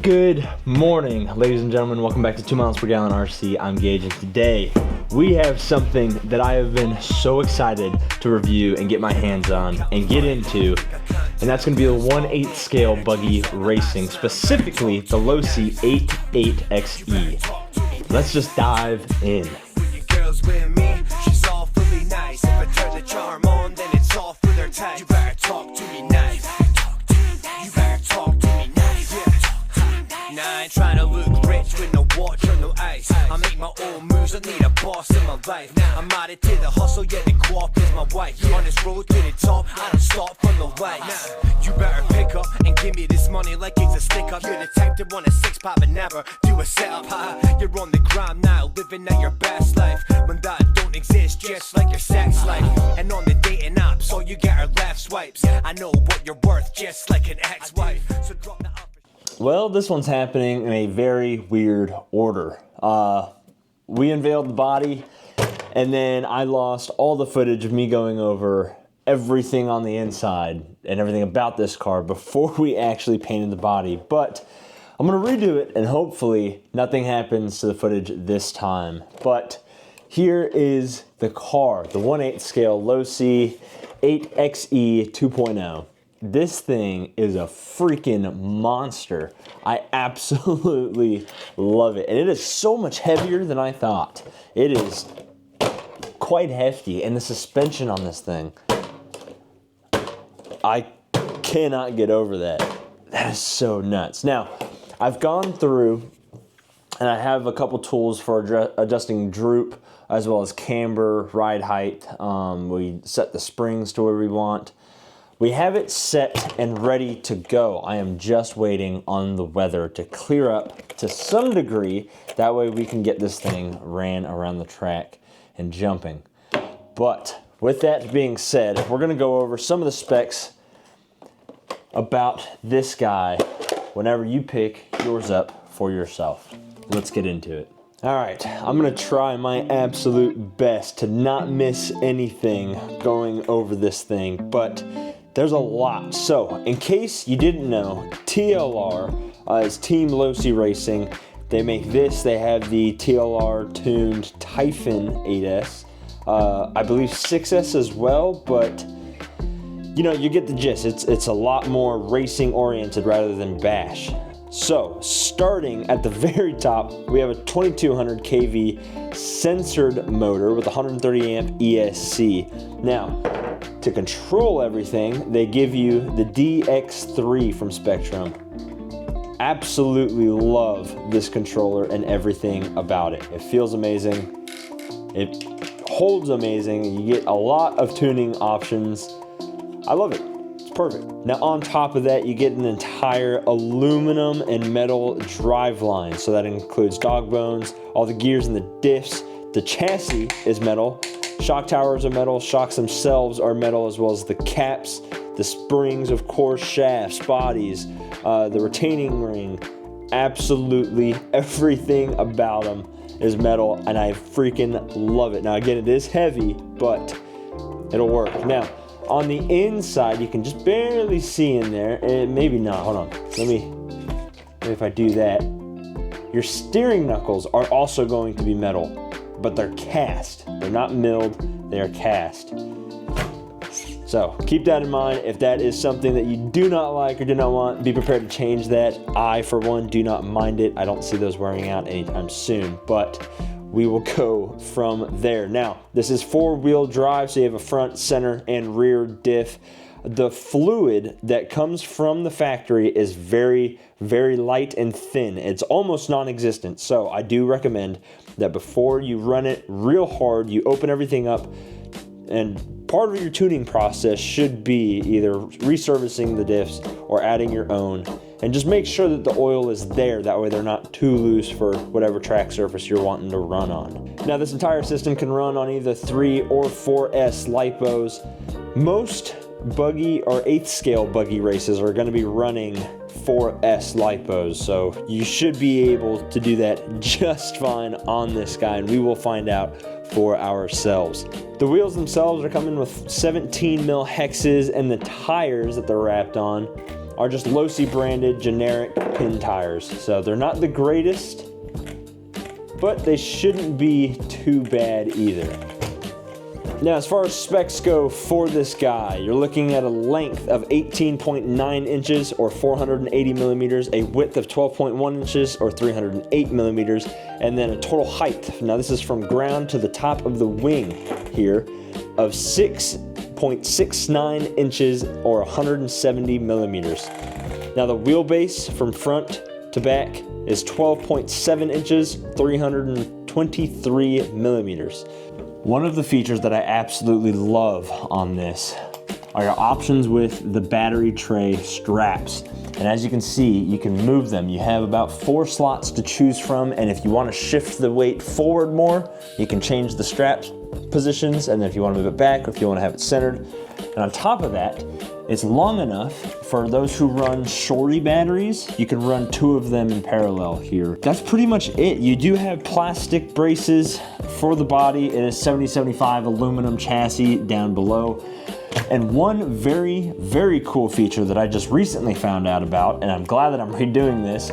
Good morning, ladies and gentlemen. Welcome back to 2 miles per gallon RC. I'm Gage, and today we have something that I have been so excited to review and get my hands on and get into, and that's going to be the 1/8 scale buggy racing, specifically the Losi 8ight-XE. Let's just dive in. You better talk to me nice. You better talk to me nice. Nah, I ain't trying to look rich with no watch or no ice. I make my own moves, I need a boss in my life. I'm added to the hustle, yeah, the co-op is my wife. On this road to the top, I don't stop for no lights. You better pick up and give me this money like it's a stick up. You're the type to want a six-pack but never do a setup. You're on the grind now, living out your best life. When that don't exist, just like your sex life. And on the dating apps, all you get are left swipes. I know what you're worth, just like an ex-wife. So drop the up. Well, this one's happening in a very weird order. We unveiled the body, and then I lost all the footage of me going over everything on the inside and everything about this car before we actually painted the body. But I'm gonna redo it, and hopefully nothing happens to the footage this time. But here is the car, the 1/8 scale Losi 8ight-XE 2.0. This thing is a freaking monster. I absolutely love it. And it is so much heavier than I thought. It is quite hefty. And the suspension on this thing, I cannot get over that. That is so nuts. Now, I've gone through and I have a couple tools for adjusting droop as well as camber, ride height. We set the springs to where we want. We have it set and ready to go. I am just waiting on the weather to clear up to some degree. That way we can get this thing ran around the track and jumping. But with that being said, we're gonna go over some of the specs about this guy whenever you pick yours up for yourself. Let's get into it. All right, I'm gonna try my absolute best to not miss anything going over this thing, but there's a lot. So, in case you didn't know, TLR is Team Losi Racing. They make this. They have the TLR tuned Typhon 8S. I believe 6S as well, but you know, you get the gist. It's a lot more racing oriented rather than bash. So, starting at the very top, we have a 2200 kV censored motor with 130 amp ESC. Now, to control everything, they give you the DX3 from Spectrum. Absolutely love this controller and everything about it. It feels amazing. It holds amazing. You get a lot of tuning options. I love it. It's perfect. Now on top of that, you get an entire aluminum and metal driveline. So that includes dog bones, all the gears and the diffs. The chassis is metal. Shock towers are metal, shocks themselves are metal, as well as the caps, the springs, of course, shafts, bodies, the retaining ring. Absolutely everything about them is metal, and I freaking love it. Now again, it is heavy, but it'll work. Now, on the inside, you can just barely see in there, and maybe not, hold on. Maybe if I do that, your steering knuckles are also going to be metal, but they're cast. They're not milled, they are cast. So keep that in mind. If that is something that you do not like or do not want, be prepared to change that. I, for one, do not mind it. I don't see those wearing out anytime soon, but we will go from there. Now, this is 4-wheel drive, so you have a front, center, and rear diff. The fluid that comes from the factory is very, very light and thin. It's almost non-existent, so I do recommend that before you run it real hard, you open everything up, and part of your tuning process should be either resurfacing the diffs or adding your own, and just make sure that the oil is there. That way they're not too loose for whatever track surface you're wanting to run on. Now, this entire system can run on either 3 or 4S lipos. Most buggy or 8th scale buggy races are going to be running 4S lipos, so you should be able to do that just fine on this guy, and we will find out for ourselves. The wheels themselves are coming with 17 mil hexes, and the tires that they're wrapped on are just Losi branded generic pin tires. So they're not the greatest, but they shouldn't be too bad either. Now, as far as specs go for this guy, you're looking at a length of 18.9 inches or 480 millimeters, a width of 12.1 inches or 308 millimeters, and then a total height, now this is from ground to the top of the wing here, of 6.69 inches or 170 millimeters. Now the wheelbase from front to back is 12.7 inches, 323 millimeters. One of the features that I absolutely love on this are your options with the battery tray straps. And as you can see, you can move them. You have about 4 slots to choose from, and if you want to shift the weight forward more, you can change the strap positions, and then if you want to move it back or if you want to have it centered. And on top of that, it's long enough for those who run shorty batteries. You can run 2 of them in parallel here. That's pretty much it. You do have plastic braces for the body. It is 7075 aluminum chassis down below. And one very, very cool feature that I just recently found out about, and I'm glad that I'm redoing this,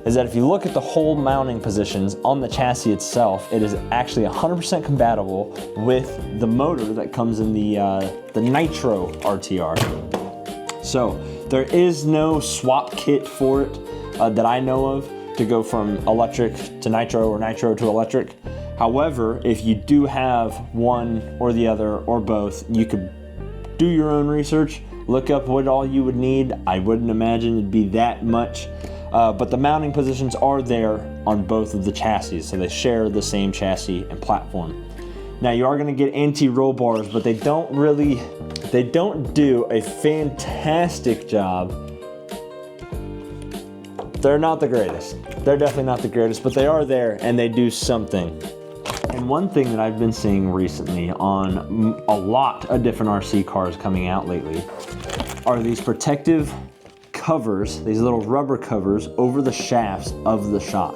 is that if you look at the whole mounting positions on the chassis itself, it is actually 100% compatible with the motor that comes in the Nitro RTR. So there is no swap kit for it that I know of to go from electric to Nitro or Nitro to electric. However, if you do have one or the other or both, you could do your own research, look up what all you would need. I wouldn't imagine it'd be that much. But the mounting positions are there on both of the chassis, so they share the same chassis and platform. Now you are going to get anti-roll bars, but they don't do a fantastic job. They're not the greatest. They're definitely not the greatest, but they are there and they do something. And one thing that I've been seeing recently on a lot of different RC cars coming out lately are these protective covers, these little rubber covers over the shafts of the shock.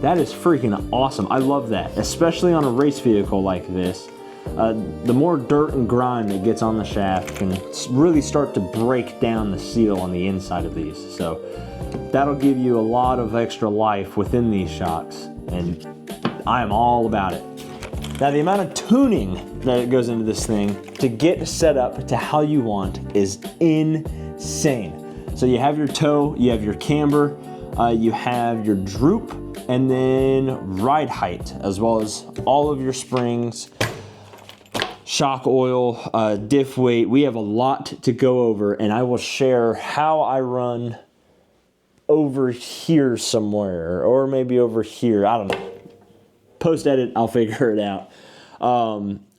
That is freaking awesome. I love that, especially on a race vehicle like this. The more dirt and grime that gets on the shaft can really start to break down the seal on the inside of these. So that'll give you a lot of extra life within these shocks, and I am all about it. Now the amount of tuning that goes into this thing to get set up to how you want is insane. So you have your toe, you have your camber, you have your droop, and then ride height, as well as all of your springs, shock oil, diff weight. We have a lot to go over, and I will share how I run over here somewhere, or maybe over here, I don't know. Post edit, I'll figure it out.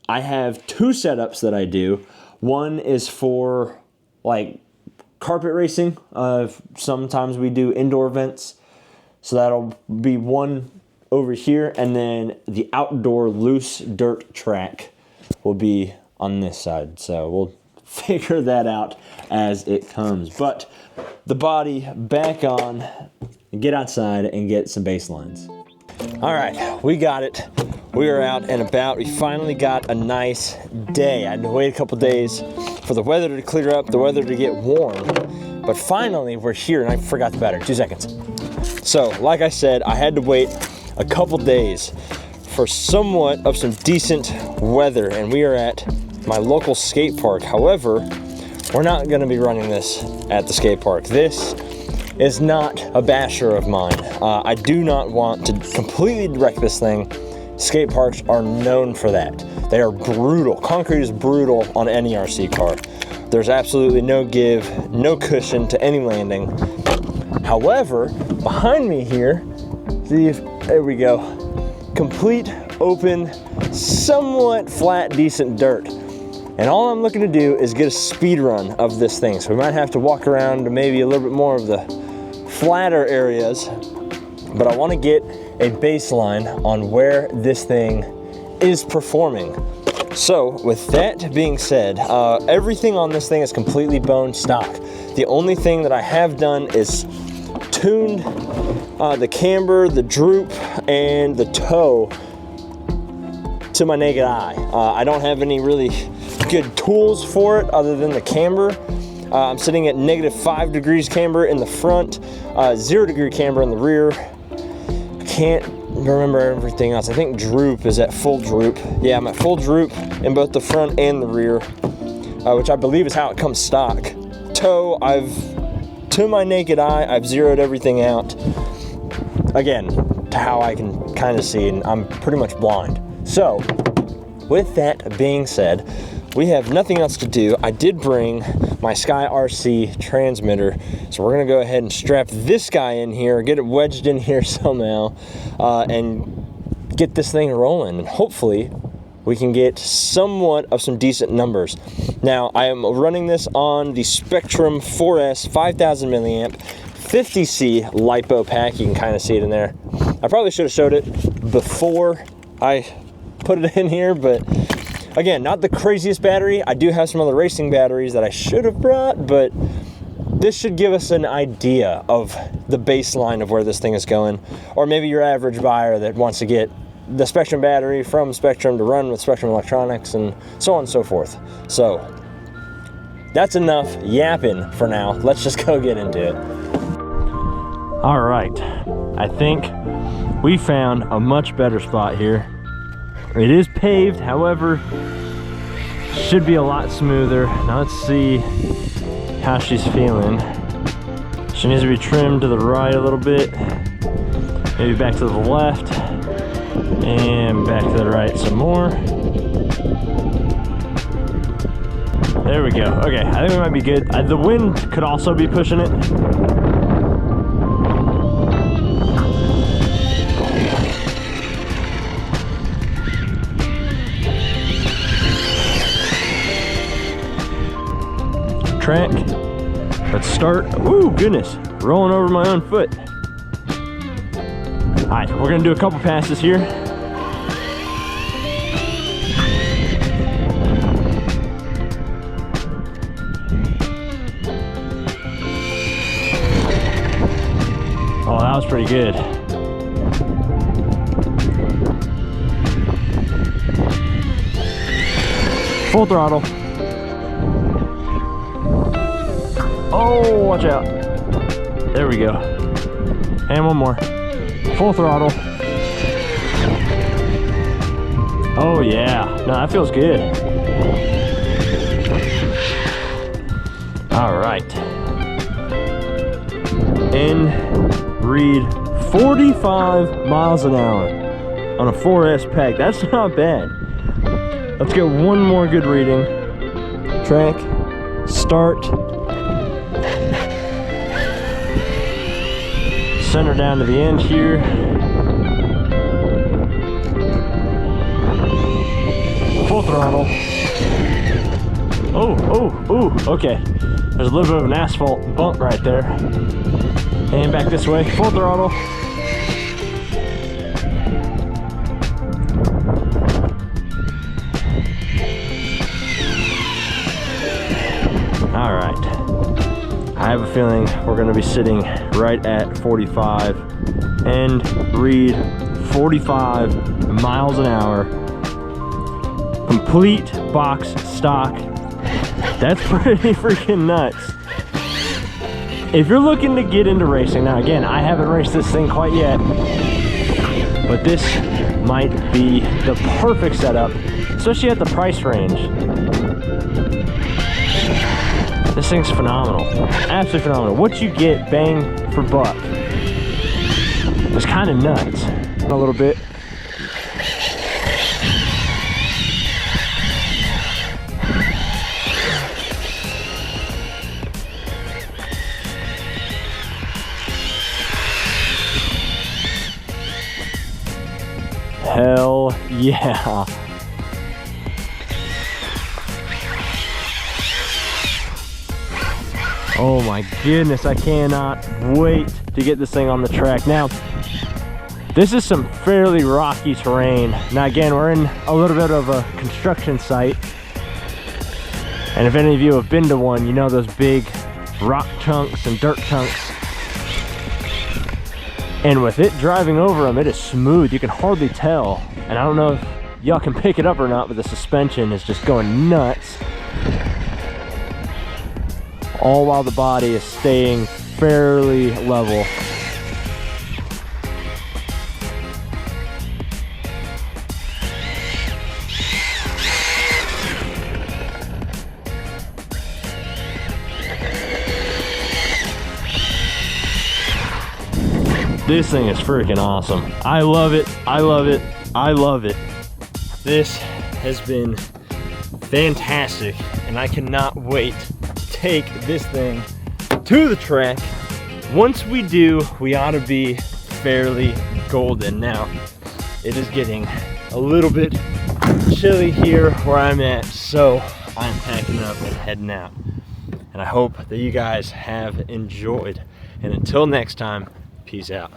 I have 2 setups that I do. One is for like carpet racing. Sometimes we do indoor events, so that'll be one over here, and then the outdoor loose dirt track will be on this side. So we'll figure that out as it comes. But the body back on, get outside and get some baselines. All right, we got it. We are out and about. We finally got a nice day. I had to wait a couple days for the weather to clear up, the weather to get warm, but finally we're here, and I forgot the battery. 2 seconds. So, like I said, I had to wait a couple days for somewhat of some decent weather, and we are at my local skate park. However, we're not gonna be running this at the skate park. This is not a basher of mine. I do not want to completely wreck this thing. Skate parks are known for that. They are brutal. Concrete is brutal on any RC car. There's absolutely no give, no cushion to any landing. However, behind me here, see if, there we go. Complete, open, somewhat flat, decent dirt. And all I'm looking to do is get a speed run of this thing. So we might have to walk around to maybe a little bit more of the flatter areas, but I want to get a baseline on where this thing is performing. So with that being said, everything on this thing is completely bone stock. The only thing that I have done is tuned the camber, the droop, and the toe to my naked eye. I don't have any really good tools for it other than the camber, I'm sitting at -5 degrees camber in the front, 0 degree camber in the rear. Can't remember everything else. I think droop is at full droop. Yeah, I'm at full droop in both the front and the rear, which I believe is how it comes stock. Tow, to my naked eye, I've zeroed everything out. Again, to how I can kind of see, and I'm pretty much blind. So, with that being said, we have nothing else to do. I did bring my Sky RC transmitter, so we're gonna go ahead and strap this guy in here, get it wedged in here somehow, and get this thing rolling, and hopefully we can get somewhat of some decent numbers. Now, I am running this on the Spectrum 4S 5000 milliamp 50C LiPo pack. You can kind of see it in there. I probably should have showed it before I put it in here, but again, not the craziest battery. I do have some other racing batteries that I should have brought, but this should give us an idea of the baseline of where this thing is going. Or maybe your average buyer that wants to get the Spectrum battery from Spectrum to run with Spectrum electronics and so on and so forth. So that's enough yapping for now. Let's just go get into it. All right, I think we found a much better spot here. It is paved, however, should be a lot smoother. Now let's see how she's feeling. She needs to be trimmed to the right a little bit, maybe back to the left, and back to the right some more. There we go. Okay, I think we might be good. The wind could also be pushing it. Track. Let's start. Ooh, goodness. Rolling over my own foot. All right, we're gonna do a couple passes here. Oh, that was pretty good. Full throttle. Oh, watch out. There we go. And one more. Full throttle. Oh yeah. No, that feels good. All right. And read 45 miles an hour on a 4S pack. That's not bad. Let's get one more good reading. Track. Start. Center down to the end here. Full throttle. Oh, okay. There's a little bit of an asphalt bump right there. And back this way, full throttle. All right. I have a feeling we're gonna be sitting right at 45 and read 45 miles an hour. Complete box stock. That's pretty freaking nuts. If you're looking to get into racing, now again, I haven't raced this thing quite yet, but this might be the perfect setup, especially at the price range. This thing's phenomenal, absolutely phenomenal. What you get bang for buck is kind of nuts. A little bit. Hell yeah. Oh my goodness, I cannot wait to get this thing on the track. Now, this is some fairly rocky terrain. Now again, we're in a little bit of a construction site. And if any of you have been to one, you know those big rock chunks and dirt chunks. And with it driving over them, it is smooth. You can hardly tell. And I don't know if y'all can pick it up or not, but the suspension is just going nuts. all while the body is staying fairly level. This thing is freaking awesome. I love it, I love it, I love it. This has been fantastic, and I cannot wait to take this thing to the track. Once we do, we ought to be fairly golden. Now, it is getting a little bit chilly here where I'm at, so I'm packing up and heading out. And I hope that you guys have enjoyed. And until next time, peace out.